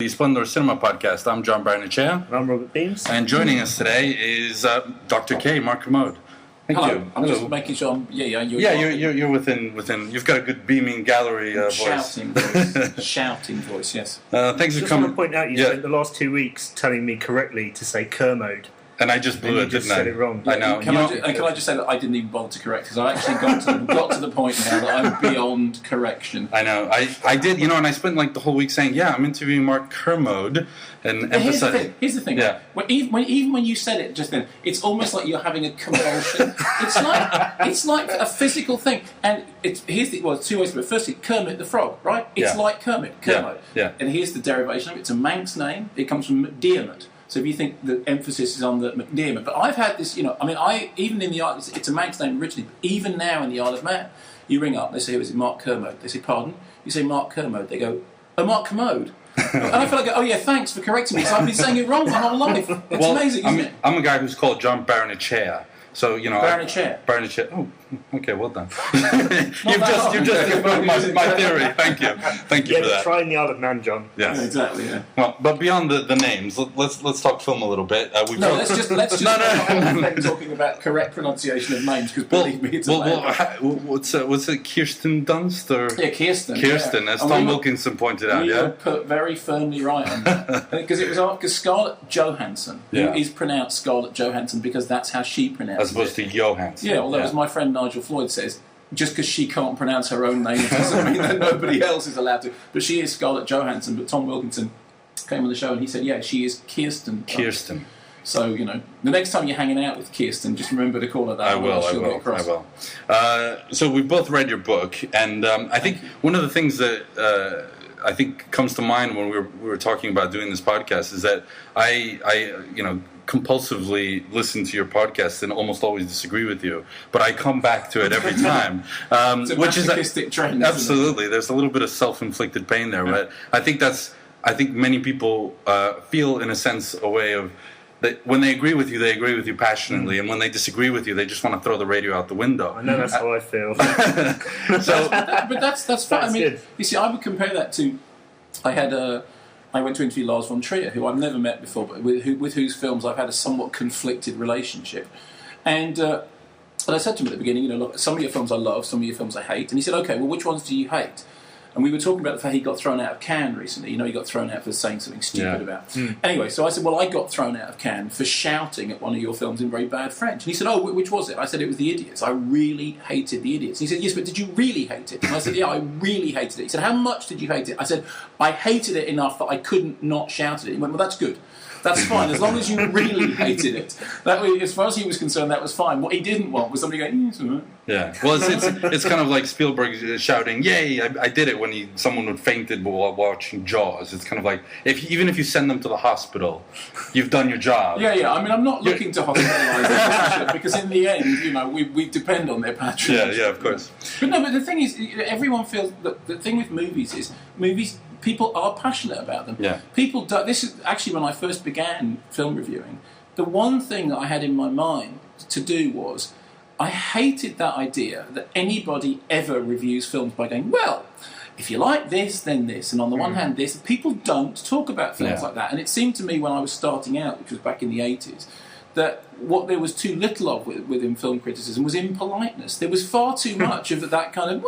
The Splendor Cinema Podcast. I'm John Barnechea. And I'm Robert Beams. And joining us today is Dr. K, Mark Kermode. Thank you. I'm just making sure you're within. You've got a good beaming gallery voice. Shouting voice, yes. Thanks for coming. I just want to point out, you spent the last 2 weeks telling me correctly to say Kermode. And I just blew it, didn't I? Said it wrong. I know. Can I just say that I didn't even bother to correct, because I actually got to the point now that I'm beyond correction. I know. I did, and I spent like the whole week saying, I'm interviewing Mark Kermode, and emphasizing. Here's the thing. Yeah. Even when you said it just then, it's almost like you're having a convulsion. it's like a physical thing. And here's two ways. But firstly, Kermit the Frog, right? It's like Kermode. Yeah. And here's the derivation of it. It's a Manx name. It comes from McDiarmid. So if you think the emphasis is on the McDiarmid, but I've had this, even in the Isle, it's a Manx name originally, but even now in the Isle of Man, you ring up, they say, is it Mark Kermode? They say, pardon? You say Mark Kermode. They go, oh, Mark Kermode. And I feel like, oh yeah, thanks for correcting me, because I've been saying it wrong my whole life. It's amazing, isn't it? I'm a guy who's called John Barnechea. So, Barnechea. Oh, okay, well done. You've just confirmed my theory. Thank you for that. Try in the Isle of Man, John. Yes. Yeah, exactly, yeah. Well, but beyond the names, let's talk film a little bit. Let's just talking about correct pronunciation of names, because believe me, it's what's it, Kirsten Dunst? Yeah, Kirsten. Kirsten, as Tom Wilkinson pointed out, We were put very firmly right on that. Because Scarlett Johansson, who is pronounced Scarlett Johansson because that's how she pronounced it. As opposed to Johansson. Yeah, although as my friend Nigel Floyd says, just because she can't pronounce her own name doesn't mean that nobody else is allowed to. But she is Scarlett Johansson, but Tom Wilkinson came on the show and he said, she is Kirsten. Kirsten. So, the next time you're hanging out with Kirsten, just remember to call her that. I will. So we've both read your book, and I think one of the things that I think comes to mind when we were talking about doing this podcast is that I compulsively listen to your podcast and almost always disagree with you, but I come back to it every time. It's a masochistic trend. Absolutely, there's a little bit of self-inflicted pain there, but I think many people feel, in a sense, a way of that when they agree with you, they agree with you passionately, and when they disagree with you, they just want to throw the radio out the window. I know that's how I feel. But that's fine. I mean, good. You see, I would compare that to I went to interview Lars von Trier, who I've never met before, but with whose films I've had a somewhat conflicted relationship. And I said to him at the beginning, look, some of your films I love, some of your films I hate. And he said, okay, well, which ones do you hate? And we were talking about the fact he got thrown out of Cannes recently. He got thrown out for saying something stupid about. Anyway, so I said, well, I got thrown out of Cannes for shouting at one of your films in very bad French. And he said, oh, which was it? I said, it was The Idiots. I really hated The Idiots. And he said, yes, but did you really hate it? And I said, yeah, I really hated it. He said, how much did you hate it? I said, I hated it enough that I couldn't not shout at it. He went, well, that's good. That's fine, as long as you really hated it. As far as he was concerned, that was fine. What he didn't want was somebody going, it's all right. Yeah, well, it's kind of like Spielberg shouting, "Yay! I did it!" when someone would fainted while watching Jaws. It's kind of like even if you send them to the hospital, you've done your job. Yeah. I mean, I'm not looking to hospitalise them because in the end, we depend on their patronage. Yeah, of course. But the thing is, everyone feels that the thing with movies is people are passionate about them. Yeah. People do. This is actually when I first began film reviewing. The one thing that I had in my mind to do was, I hated that idea that anybody ever reviews films by going, well, if you like this, then this. And on the one hand, this. People don't talk about films like that. And it seemed to me when I was starting out, which was back in the 80s, that what there was too little of within film criticism was impoliteness. There was far too much of that kind of,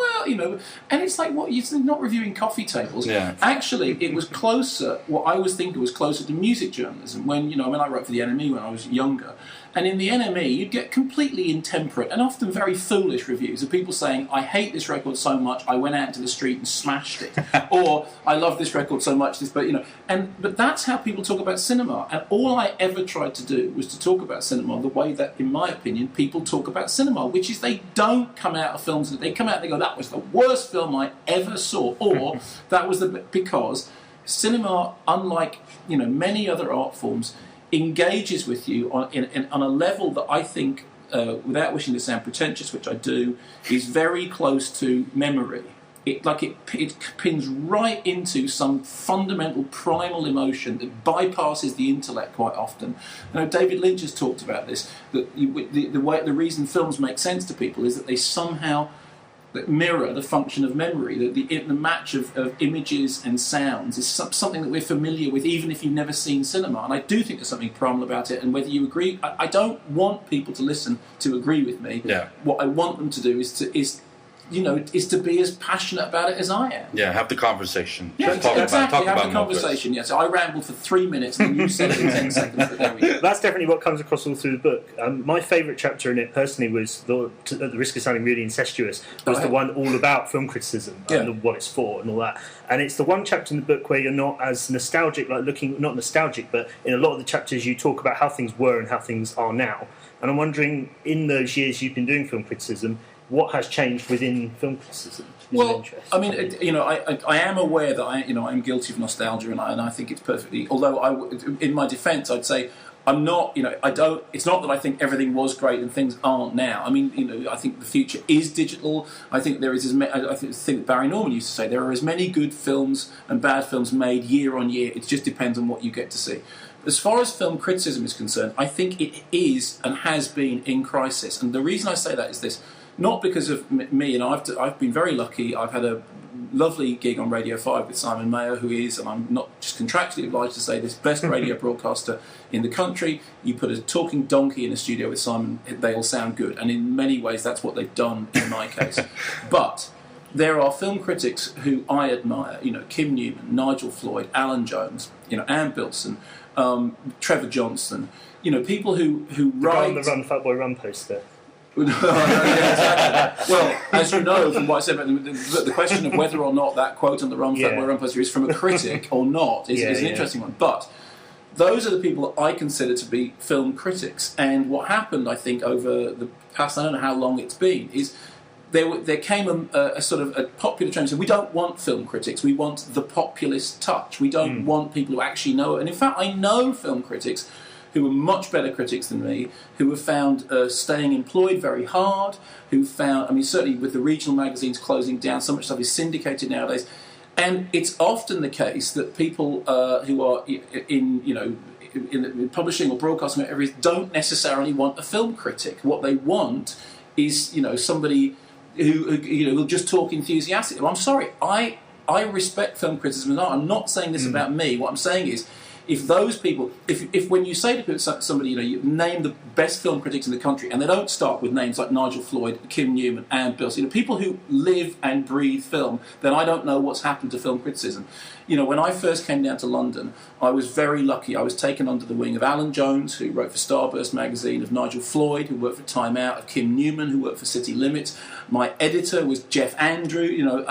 and it's like, you're not reviewing coffee tables. Yeah. Actually, it was closer, what I was thinking was closer to music journalism. When I wrote for the NME when I was younger, and in the NME, you'd get completely intemperate and often very foolish reviews of people saying, I hate this record so much, I went out into the street and smashed it. Or, I love this record so much, but that's how people talk about cinema. And all I ever tried to do was to talk about cinema the way that, in my opinion, people talk about cinema, which is they don't come out of films, they come out and they go, that was the worst film I ever saw, or that was because cinema, unlike many other art forms, engages with you on a level that I think, without wishing to sound pretentious, which I do, is very close to memory. It pins right into some fundamental primal emotion that bypasses the intellect quite often. David Lynch has talked about this, that the reason films make sense to people is that they somehow that mirror the function of memory. The match of images and sounds is something that we're familiar with, even if you've never seen cinema. And I do think there's something primal about it. And whether you agree, I don't want people to listen to agree with me. Yeah. What I want them to do is to be as passionate about it as I am. Yeah, have the conversation. Yeah, Talk exactly. about Have the conversation. Yeah, so I rambled for 3 minutes, and you said it in 10 seconds. But there we go. That's definitely what comes across all through the book. My favourite chapter in it, personally, was at the risk of sounding really incestuous, was the one all about film criticism and what it's for and all that. And it's the one chapter in the book where you're not as nostalgic, not nostalgic, but in a lot of the chapters you talk about how things were and how things are now. And I'm wondering, in those years you've been doing film criticism, what has changed within film criticism? Well, I mean, I am aware that I'm guilty of nostalgia, and I think it's perfectly. Although in my defence, I'd say I'm not. I don't. It's not that I think everything was great and things aren't now. I mean, I think the future is digital. I think there is I think Barry Norman used to say there are as many good films and bad films made year on year. It just depends on what you get to see. As far as film criticism is concerned, I think it is and has been in crisis, and the reason I say that is this. Not because of me, and I've been very lucky. I've had a lovely gig on Radio 5 with Simon Mayer, who is, and I'm not just contractually obliged to say this, best radio broadcaster in the country. You put a talking donkey in a studio with Simon, they all sound good. And in many ways, that's what they've done in my case. But there are film critics who I admire, Kim Newman, Nigel Floyd, Alan Jones, Anne Bilson, Trevor Johnson, people who write... on the Run Fat Boy Run poster. Yeah, exactly. Well, as you know from what I said about the question of whether or not that quote on the Run Fat Boy Run poster is from a critic or not is an interesting one. But those are the people that I consider to be film critics. And what happened, I think, over the past, I don't know how long it's been, is there came a sort of a popular trend. So we don't want film critics. We want the populist touch. We don't want people who actually know it. And in fact, I know film critics who are much better critics than me, who have found staying employed very hard, who found, certainly with the regional magazines closing down, so much stuff is syndicated nowadays. And it's often the case that people who are in publishing or broadcasting, whatever it is, don't necessarily want a film critic. What they want is, somebody who will just talk enthusiastically. Well, I'm sorry, I respect film criticism. I'm not saying this about me. What I'm saying is, if those people, if when you say to somebody, you name the best film critics in the country, and they don't start with names like Nigel Floyd, Kim Newman, Anne Bilson, people who live and breathe film, then I don't know what's happened to film criticism. When I first came down to London, I was very lucky. I was taken under the wing of Alan Jones, who wrote for Starburst magazine, of Nigel Floyd, who worked for Time Out, of Kim Newman, who worked for City Limits. My editor was Jeff Andrew,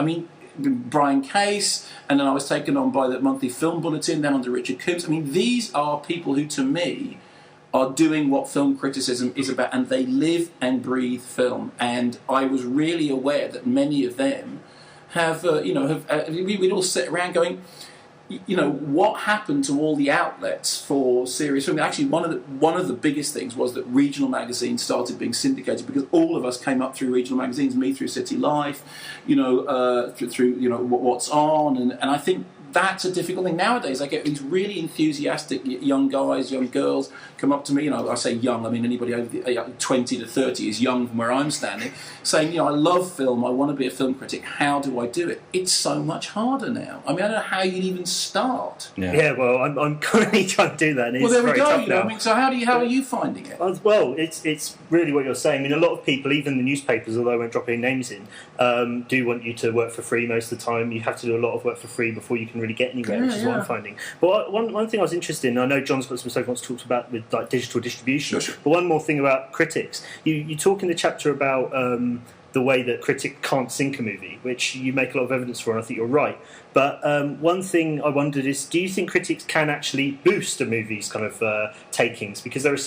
Brian Case, and then I was taken on by the Monthly Film Bulletin, then under Richard Coombs. These are people who, to me, are doing what film criticism is about, and they live and breathe film. And I was really aware that many of them have, we'd all sit around going, what happened to all the outlets for serious film? Actually, one of the biggest things was that regional magazines started being syndicated, because all of us came up through regional magazines, me through City Life, through What's On, and I think that's a difficult thing. Nowadays, I get these really enthusiastic young guys, young girls come up to me, I say young, anybody over 20 to 30 is young from where I'm standing, saying, I love film, I want to be a film critic, how do I do it? It's so much harder now. I don't know how you'd even start. Yeah, well, I'm currently trying to do that, and it's there we very go, tough now. So how are you finding it? Well, it's really what you're saying. A lot of people, even the newspapers, although I won't drop any names in, do want you to work for free most of the time. You have to do a lot of work for free before you can really get anywhere, which is what I'm finding. But one thing I was interested in, I know John's got some stuff he wants to talk about with digital distribution, sure. But one more thing about critics. You talk in the chapter about the way that critics can't sink a movie, which you make a lot of evidence for, and I think you're right. But one thing I wondered is, do you think critics can actually boost a movie's kind of takings? Because there are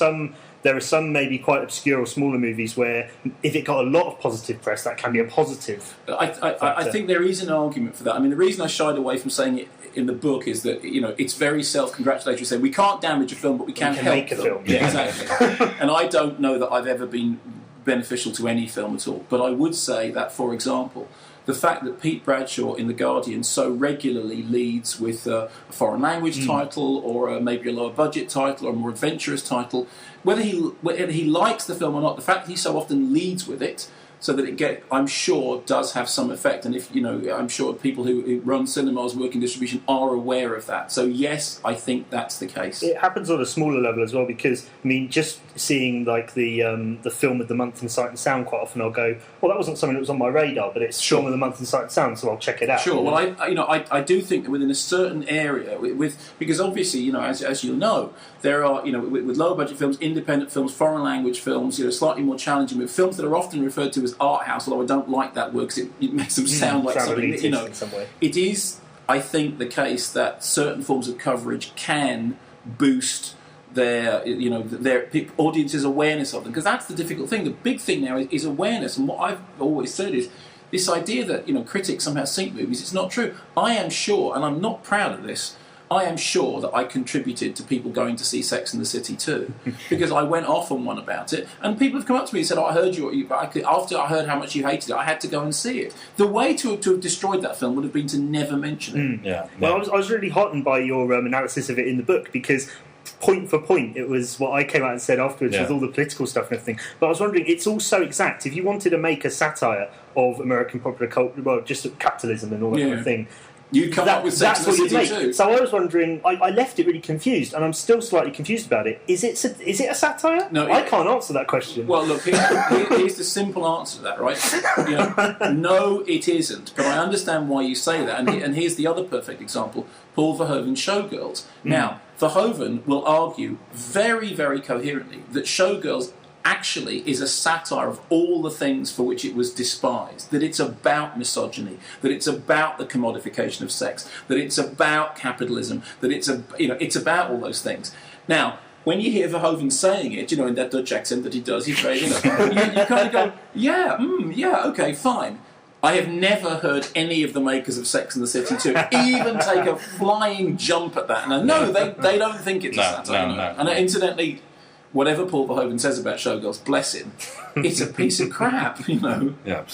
some maybe quite obscure or smaller movies where if it got a lot of positive press, that can be a positive. I think there is an argument for that. The reason I shied away from saying it in the book is that it's very self-congratulatory, saying we can't damage a film, but we can help make a film. Yeah, exactly. And I don't know that I've ever been beneficial to any film at all. But I would say that, for example, the fact that Pete Bradshaw in The Guardian so regularly leads with a foreign language title, or maybe a lower budget title, or a more adventurous title, whether he likes the film or not, the fact that he so often leads with it, so that I'm sure, does have some effect. And if I'm sure people who run cinemas, work in distribution, are aware of that. So yes, I think that's the case. It happens on a smaller level as well, because just seeing like the film of the month in Sight and Sound, quite often I'll go, well, that wasn't something that was on my radar, but it's film of the month in Sight and Sound, so I'll check it out. Sure. Well, I do think that within a certain area, because obviously, as you'll know, there are, with lower budget films, independent films, foreign language films, slightly more challenging, with films that are often referred to as art house, although I don't like that word because it makes them sound like something that, in some way. It is, I think, the case that certain forms of coverage can boost their audience's awareness of them, because that's the difficult thing. The big thing now is awareness, and what I've always said is this idea that critics somehow sink movies. It's not true. I am sure, and I'm not proud of this, I am sure that I contributed to people going to see Sex and the City too, because I went off on one about it, and people have come up to me and said, I heard after I heard how much you hated it, I had to go and see it. The way to have destroyed that film would have been to never mention it. Well, I was really heartened by your analysis of it in the book, because point for point, it was what I came out and said afterwards with all the political stuff and everything. But I was wondering, it's all so exact. If you wanted to make a satire of American popular culture, well, just capitalism and all that kind of thing, you'd come up with Sex and the City too. So I was wondering, I left it really confused, and I'm still slightly confused about it. Is it a satire? No, I can't answer that question. Well, look, here's the simple answer to that, right? No, it isn't. But I understand why you say that, and here's the other perfect example: Paul Verhoeven's Showgirls. Now, Verhoeven will argue very, very coherently that Showgirls actually is a satire of all the things for which it was despised, that it's about misogyny, that it's about the commodification of sex, that it's about capitalism, that it's about all those things. Now, when you hear Verhoeven saying it, in that Dutch accent that he does, he's very, you kind of go, yeah, okay, fine. I have never heard any of the makers of Sex and the City 2 even take a flying jump at that. And no, they don't think it's a satire. No. And incidentally, whatever Paul Verhoeven says about Showgirls, bless him, it's a piece of crap, Yeah,